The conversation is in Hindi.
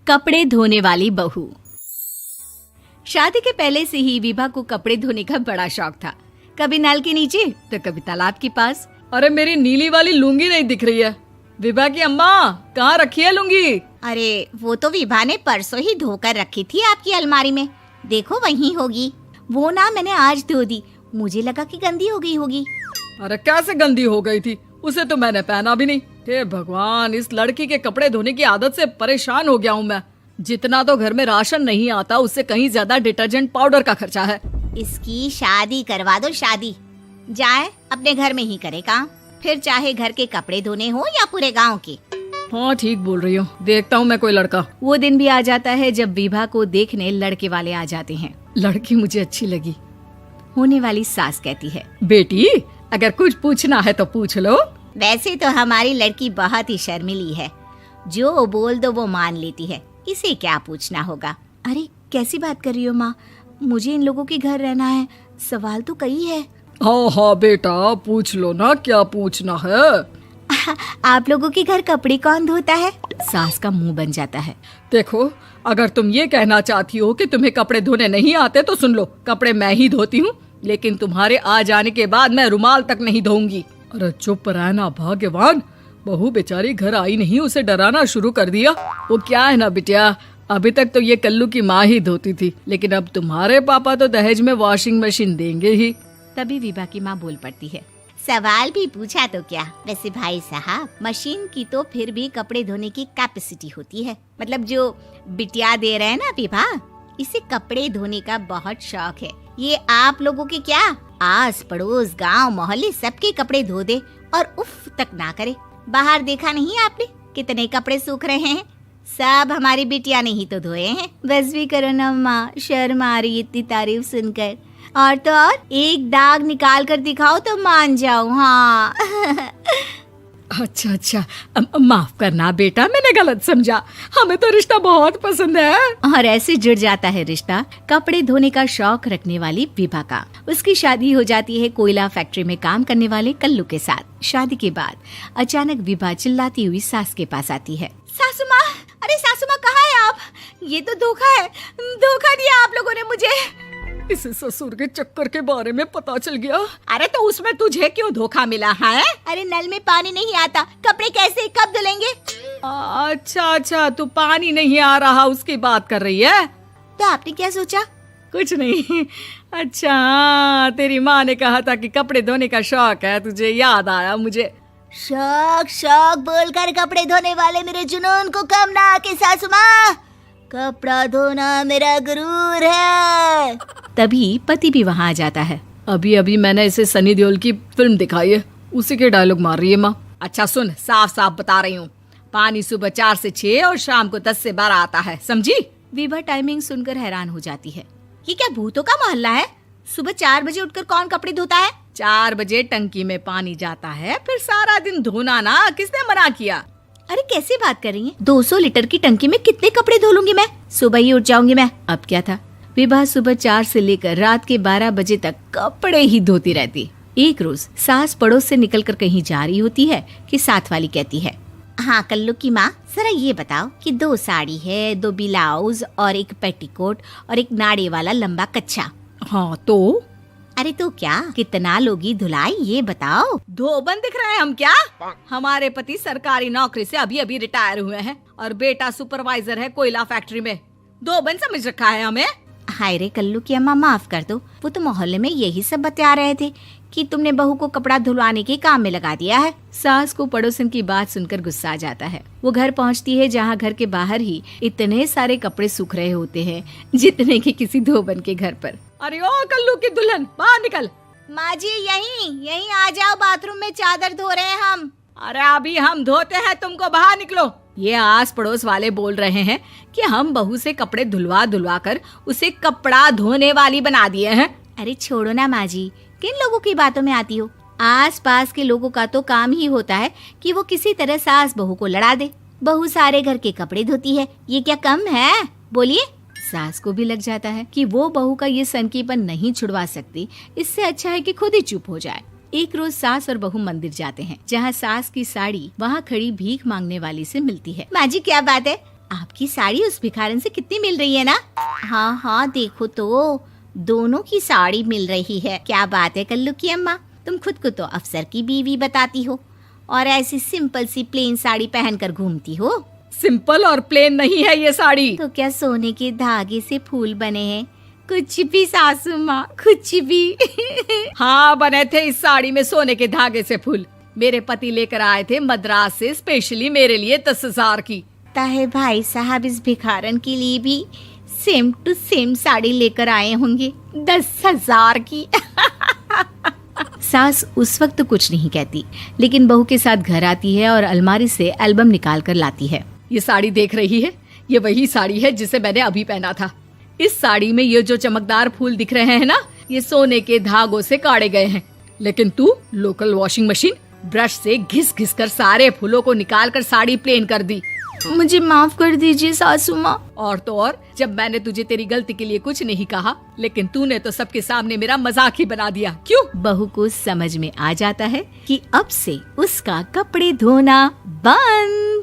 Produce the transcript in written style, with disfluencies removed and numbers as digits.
कपड़े धोने वाली बहू। शादी के पहले से ही विभा को कपड़े धोने का बड़ा शौक था। कभी नल के नीचे तो कभी तालाब के पास। अरे मेरी नीली वाली लुंगी नहीं दिख रही है। विभा की अम्मा, कहाँ रखी है लुंगी? अरे वो तो विभा ने परसों ही धोकर रखी थी आपकी अलमारी में, देखो वहीं होगी। वो ना मैंने आज धो दी, मुझे लगा कि गंदी हो गई होगी। अरे कैसे गंदी हो गई थी? उसे तो मैंने पहना भी नहीं। हे भगवान, इस लड़की के कपड़े धोने की आदत से परेशान हो गया हूँ मैं। जितना तो घर में राशन नहीं आता, उससे कहीं ज्यादा डिटर्जेंट पाउडर का खर्चा है। इसकी शादी करवा दो, शादी जाए अपने घर में ही करे काम, फिर चाहे घर के कपड़े धोने हो या पूरे गांव के। हाँ ठीक बोल रही हूँ, देखता हूँ मैं कोई लड़का। वो दिन भी आ जाता है जब विभा को देखने लड़के वाले आ जाते हैं। लड़की मुझे अच्छी लगी। होने वाली सास कहती है, बेटी अगर कुछ पूछना है तो पूछ लो। वैसे तो हमारी लड़की बहुत ही शर्मीली है, जो बोल दो वो मान लेती है, इसे क्या पूछना होगा। अरे कैसी बात कर रही हो माँ, मुझे इन लोगों के घर रहना है, सवाल तो कई है। हाँ हाँ बेटा, पूछ लो ना, क्या पूछना है। आप लोगों के घर कपड़े कौन धोता है? सास का मुंह बन जाता है। देखो, अगर तुम ये कहना चाहती हो कि तुम्हें कपड़े धोने नहीं आते तो सुन लो, कपड़े मैं ही धोती हूँ, लेकिन तुम्हारे आ जाने के बाद मैं रुमाल तक नहीं धोऊंगी। अरे चुप रहना भाग्यवान, बहू बेचारी घर आई नहीं, उसे डराना शुरू कर दिया। वो क्या है ना बिटिया, अभी तक तो ये कल्लू की माँ ही धोती थी, लेकिन अब तुम्हारे पापा तो दहेज में वॉशिंग मशीन देंगे ही। तभी विभा की माँ बोल पड़ती है, सवाल भी पूछा तो क्या। वैसे भाई साहब, मशीन की तो फिर भी कपड़े धोने की कैपेसिटी होती है। मतलब जो बिटिया दे रहे हैं ना विभा, इसे कपड़े धोने का बहुत शौक है। ये आप लोगों के क्या, आस पड़ोस गांव मोहल्ले सबके कपड़े धो दे और उफ तक ना करे। बाहर देखा नहीं आपने कितने कपड़े सूख रहे हैं? सब हमारी बिटिया ने ही तो धोए हैं। बस भी करो ना माँ, शर्म आ रही इतनी तारीफ सुनकर। और तो और एक दाग निकाल कर दिखाओ तो मान जाओ। हाँ अच्छा अच्छा, माफ करना बेटा, मैंने गलत समझा। हमें तो रिश्ता बहुत पसंद है। और ऐसे जुड़ जाता है रिश्ता कपड़े धोने का शौक रखने वाली विभा का। उसकी शादी हो जाती है कोयला फैक्ट्री में काम करने वाले कल्लू के साथ। शादी के बाद अचानक विभा चिल्लाती हुई सास के पास आती है। सासू माँ, अरे सासू माँ कहाँ है आप? ये तो धोखा है, धोखा दिया आप लोगों ने मुझे। इसे ससुर के चक्कर के बारे में पता चल गया। अरे तो उसमें तुझे क्यों धोखा मिला है? अरे नल में पानी नहीं आता, कपड़े कैसे कब धुलेंगे? अच्छा अच्छा, तू पानी नहीं आ रहा उसकी बात कर रही है। तो आपने क्या सोचा? कुछ नहीं। अच्छा, तेरी माँ ने कहा था कि कपड़े धोने का शौक है तुझे, याद आया मुझे। शौक शौक बोलकर कपड़े धोने वाले मेरे जुनून को कम ना आके सासू माँ, कपड़ा धोना मेरा गुरूर है। तभी पति भी वहाँ आ जाता है। अभी अभी मैंने इसे सनी देओल की फिल्म दिखाई है, उसी के डायलॉग मार रही है माँ। अच्छा सुन, साफ साफ बता रही हूँ, पानी सुबह 4 से 6 और शाम को 10 से 12 आता है, समझी? विभा टाइमिंग सुनकर हैरान हो जाती है। ये क्या भूतों का मोहल्ला है? सुबह 4 बजे उठकर कौन कपड़े धोता है? 4 बजे टंकी में पानी जाता है, फिर सारा दिन धोना ना, किसने मना किया? अरे कैसी बात कर रही हैं? 200 लीटर की टंकी में कितने कपड़े धो लूंगी मैं, सुबह ही उठ जाऊंगी मैं। अब क्या था, विभा सुबह 4 से लेकर रात के 12 बजे तक कपड़े ही धोती रहती। एक रोज सास पड़ोस से निकलकर कहीं जा रही होती है कि साथ वाली कहती है, हाँ कल्लू की माँ, जरा ये बताओ कि 2 साड़ी है, 2 ब्लाउज और एक पेटीकोट और एक नाड़े वाला लंबा कच्छा। हाँ तो? अरे तो क्या, कितना लोगी धुलाई ये बताओ। धोबन दिख रहे हैं हम क्या? हमारे पति सरकारी नौकरी से अभी अभी रिटायर हुए हैं और बेटा सुपरवाइजर है कोयला फैक्ट्री में। धोबन समझ रखा है हमें? हाय रे कल्लू की अम्मा, माफ कर दो, वो तो मोहल्ले में यही सब बता रहे थे कि तुमने बहू को कपड़ा धुलवाने के काम में लगा दिया है। सास को पड़ोसन की बात सुनकर गुस्सा आ जाता है। वो घर पहुंचती है जहां घर के बाहर ही इतने सारे कपड़े सूख रहे होते हैं जितने कि किसी धोबन के घर पर। अरे ओ कल्लू की दुल्हन, बाहर निकल। माँ जी यहीं आ जाओ, बाथरूम में चादर धो रहे हैं हम। अरे अभी हम धोते हैं, तुमको बाहर निकलो। ये आस पड़ोस वाले बोल रहे हैं कि हम बहू से कपड़े धुलवा कर उसे कपड़ा धोने वाली बना दिए हैं। अरे छोड़ो ना माँ जी, किन लोगों की बातों में आती हो? आस पास के लोगों का तो काम ही होता है कि वो किसी तरह सास बहू को लड़ा दे। बहू सारे घर के कपड़े धोती है, ये क्या कम है? बोलिए। सास को भी लग जाता है कि वो बहू का ये सनकीपन नहीं छुड़वा सकती, इससे अच्छा है कि खुद ही चुप हो जाए। एक रोज सास और बहू मंदिर जाते हैं, जहाँ सास की साड़ी वहाँ खड़ी भीख मांगने वाली से मिलती है। माँ जी क्या बात है, आपकी साड़ी उस भिखारन से कितनी मिल रही है ना? हाँ हाँ देखो तो, दोनों की साड़ी मिल रही है। क्या बात है कल्लू की अम्मा, तुम खुद को तो अफसर की बीवी बताती हो और ऐसी सिंपल सी प्लेन साड़ी पहनकर घूमती हो। सिंपल और प्लेन नहीं है ये साड़ी। तो क्या सोने के धागे से फूल बने हैं? कुछ भी सासू माँ, कुछ भी। हाँ बने थे इस साड़ी में सोने के धागे से फूल। मेरे पति लेकर आए थे मद्रास से स्पेशली मेरे लिए 10,000 की। ताहे भाई साहब इस भिखारन के लिए भी सेम टू सेम साड़ी लेकर आए होंगे 10,000 की। सास उस वक्त तो कुछ नहीं कहती, लेकिन बहू के साथ घर आती है और अलमारी से एल्बम निकाल कर लाती है। ये साड़ी देख रही है, ये वही साड़ी है जिसे मैंने अभी पहना था। इस साड़ी में ये जो चमकदार फूल दिख रहे हैं ना, ये सोने के धागों से काढ़े गए हैं। लेकिन तू लोकल वॉशिंग मशीन ब्रश से घिस घिस कर सारे फूलों को निकाल कर साड़ी प्लेन कर दी। मुझे माफ कर दीजिए सासू माँ। और तो और, जब मैंने तुझे तेरी गलती के लिए कुछ नहीं कहा, लेकिन तूने तो सबके सामने मेरा मजाक ही बना दिया। क्यों? बहू को समझ में आ जाता है कि अब से उसका कपड़े धोना बंद।